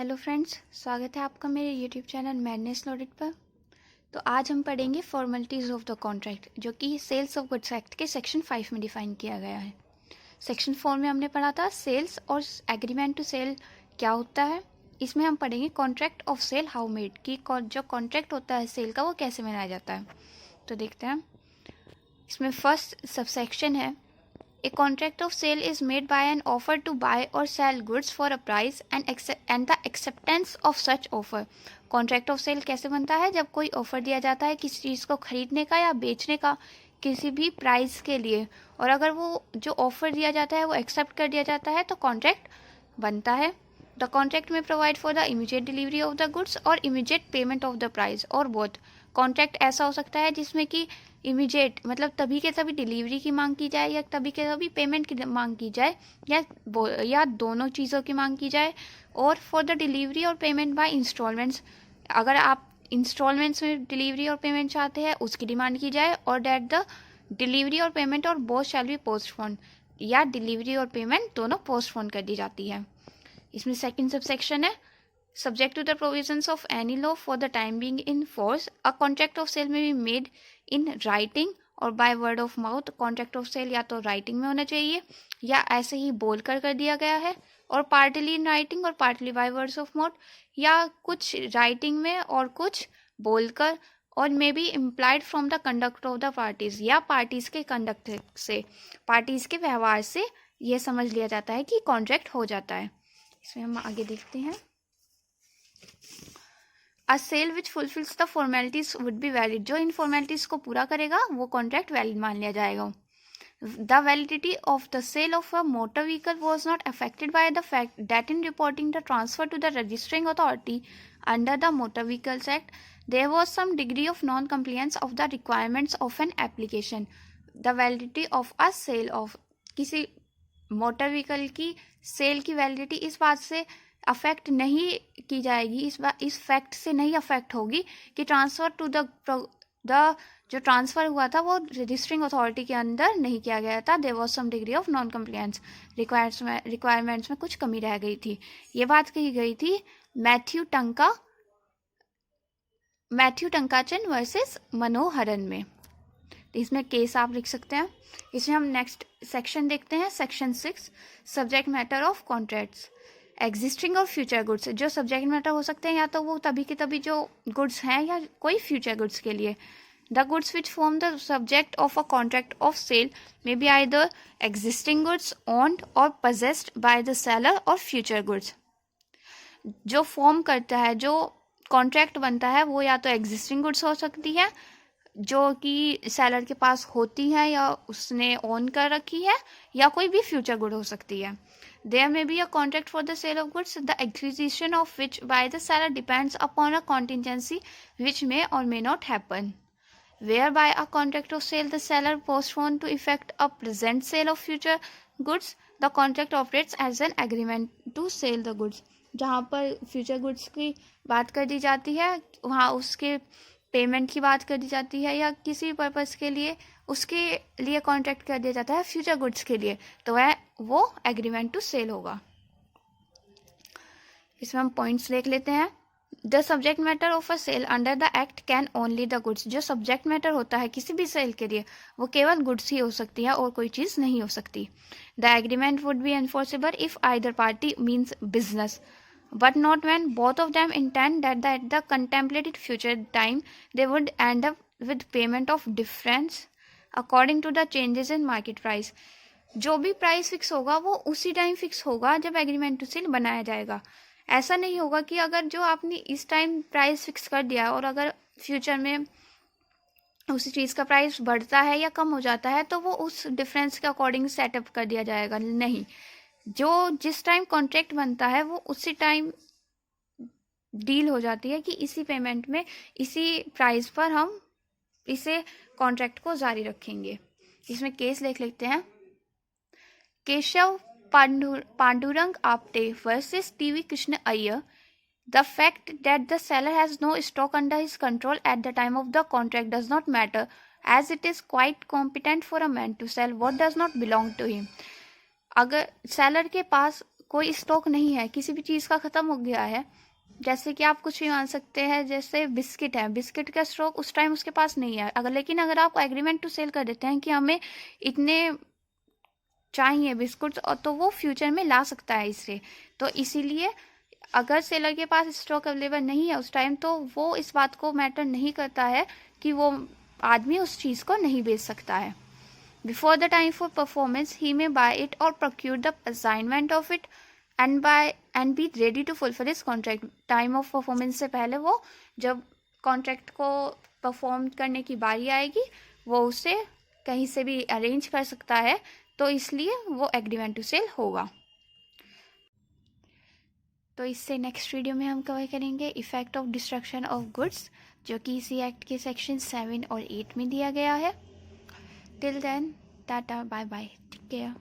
Hello friends, स्वागत है आपका मेरे यूट्यूब चैनल मैडनेस लोडेड पर। तो आज हम पढ़ेंगे फॉर्मेलिटीज़ ऑफ द कॉन्ट्रैक्ट, जो कि सेल्स ऑफ गुड्स एक्ट के सेक्शन 5 में डिफाइन किया गया है। सेक्शन 4 में हमने पढ़ा था सेल्स और एग्रीमेंट टू सेल क्या होता है। इसमें हम पढ़ेंगे contract of sale how made, कि जो कॉन्ट्रैक्ट होता है सेल का वो कैसे बनाया जाता है। तो देखते हैं, इसमें फर्स्ट सबसेक्शन है, A contract of sale is made by an offer to buy or sell goods for a price and the acceptance of such offer. Contract of sale कैसे बनता है? जब कोई ऑफर दिया जाता है किसी चीज़ को खरीदने का या बेचने का किसी भी प्राइस के लिए, और अगर वो जो ऑफर दिया जाता है वो एक्सेप्ट कर दिया जाता है तो कॉन्ट्रैक्ट बनता है। The contract may provide for the immediate delivery of the goods और immediate payment of the price, और बोथ। कॉन्ट्रैक्ट ऐसा हो सकता है जिसमें कि इमीडिएट मतलब तभी के तभी डिलीवरी की मांग की जाए, या तभी के तभी पेमेंट की मांग की जाए, या दोनों चीज़ों की मांग की जाए। और फॉर द डिलीवरी और पेमेंट बाय इंस्टॉलमेंट्स, अगर आप इंस्टॉलमेंट्स में डिलीवरी और पेमेंट चाहते हैं उसकी डिमांड की जाए। और डैट द डिलीवरी और पेमेंट और बोथ शैल बी पोस्टपोन, या डिलीवरी और पेमेंट दोनों पोस्टपोन कर दी जाती है। इसमें सेकंड सबसेक्शन है, subject to the provisions of any law for the time being in force, a contract of sale may be made in writing और by word of mouth। contract of sale या तो writing में होना चाहिए या ऐसे ही बोल कर दिया गया है, और partly in writing और partly by words of mouth, या कुछ writing में और कुछ बोलकर, और may be implied from the conduct of the parties, या parties के conduct से, parties के व्यवहार से यह समझ लिया जाता है कि contract हो जाता है। इसमें हम आगे देखते हैं, A sale which fulfills the formalities would be valid, जो इन formalities को पूरा करेगा वो contract valid मान लिया जाएगा। The validity of the sale of a motor vehicle was not affected by the fact that in reporting the transfer to the registering authority under the Motor Vehicles Act, there was some degree of non-compliance of the requirements of an application. The validity of a sale of, किसी motor vehicle की cell की validity इस बात से affect नहीं की जाएगी, इस फैक्ट से नहीं अफेक्ट होगी कि ट्रांसफ़र टू द जो ट्रांसफ़र हुआ था वो रजिस्टरिंग अथॉरिटी के अंदर नहीं किया गया था। There was some degree of non compliance, requirements में कुछ कमी रह गई थी। ये बात कही गई थी मैथ्यू टंकाचन वर्सेस मनोहरन में। इसमें केस आप लिख सकते हैं। इसमें हम नेक्स्ट सेक्शन देखते हैं, section 6, subject matter of contracts. Existing और फ्यूचर गुड्स, जो सब्जेक्ट मैटर हो सकते हैं या तो वो तभी के तभी जो गुड्स हैं या कोई फ्यूचर गुड्स के लिए। The goods which form the subject of a contract of sale may be either existing goods owned or possessed by the seller, or future goods. जो फॉर्म करता है, जो कॉन्ट्रैक्ट बनता है, वो या तो एग्जिस्टिंग गुड्स हो सकती है जो कि सेलर के पास होती है या उसने ओन कर रखी है, या कोई भी फ्यूचर गुड हो सकती है। There may be a contract for the sale of goods, the acquisition of which by the seller depends upon a contingency which may or may not happen. Whereby a contract of sale the seller postponed to effect a present sale of future goods, the contract operates as an agreement to sell the goods. जहाँ पर future goods की बात कर दी जाती है वहाँ उसके payment की बात कर दी जाती है, या किसी पर्पज़ के लिए उसके लिए कॉन्ट्रैक्ट कर दिया जाता है फ्यूचर गुड्स के लिए, तो वो एग्रीमेंट टू सेल होगा। इसमें हम पॉइंट्स देख लेते हैं। The subject matter of a sale under the act can only the goods, जो सब्जेक्ट मैटर होता है किसी भी सेल के लिए वो केवल गुड्स ही हो सकती है और कोई चीज़ नहीं हो सकती। The agreement would be enforceable if either party means business, but not when both of them intend that at the contemplated future time they would end up with payment of difference according to the changes in market price। जो भी price fix होगा वो उसी time fix होगा जब agreement to cell बनाया जाएगा। ऐसा नहीं होगा कि अगर जो आपने इस टाइम प्राइस फिक्स कर दिया और अगर फ्यूचर में उसी चीज़ का प्राइस बढ़ता है या कम हो जाता है तो वो उस डिफरेंस के अकॉर्डिंग सेटअप कर दिया जाएगा। नहीं, जो जिस टाइम कॉन्ट्रैक्ट बनता है वो उसी टाइम डील हो जाती है कि इसी पेमेंट में इसी प्राइस पर हम इसे कॉन्ट्रैक्ट को जारी रखेंगे। इसमें केस लिख लेते हैं, Keshav Pandurang Apte versus TV Krishna Iyer. The fact that the seller has no stock under his control at the time of the contract does not matter, as it is quite competent for a man to sell what does not belong to him। अगर seller के पास कोई stock नहीं है, किसी भी चीज़ का ख़त्म हो गया है, जैसे कि आप कुछ भी मान सकते हैं, जैसे बिस्किट है, बिस्किट का स्टॉक उस टाइम उसके पास नहीं है, लेकिन अगर आप एग्रीमेंट टू सेल कर देते हैं कि हमें इतने चाहिए बिस्कुट्स, और तो वो फ्यूचर में ला सकता है इससे। तो इसीलिए अगर सेलर के पास स्टॉक अवेलेबल नहीं है उस टाइम, तो वो इस बात को मैटर नहीं करता है कि वो आदमी उस चीज़ को नहीं बेच सकता है। Before the time for performance he may buy it और procure the assignment of it and be ready to fulfil his contract. Time of performance से पहले वो जब कॉन्ट्रैक्ट को परफॉर्म करने की बारी आएगी, वो उसे कहीं से भी अरेंज कर सकता है, तो इसलिए वो एग्रीमेंट टू सेल होगा। तो इससे नेक्स्ट वीडियो में हम कवर करेंगे effect of destruction of goods, जो कि इसी एक्ट के सेक्शन 7 और 8 में दिया गया है। Till then, tata, bye bye, take care.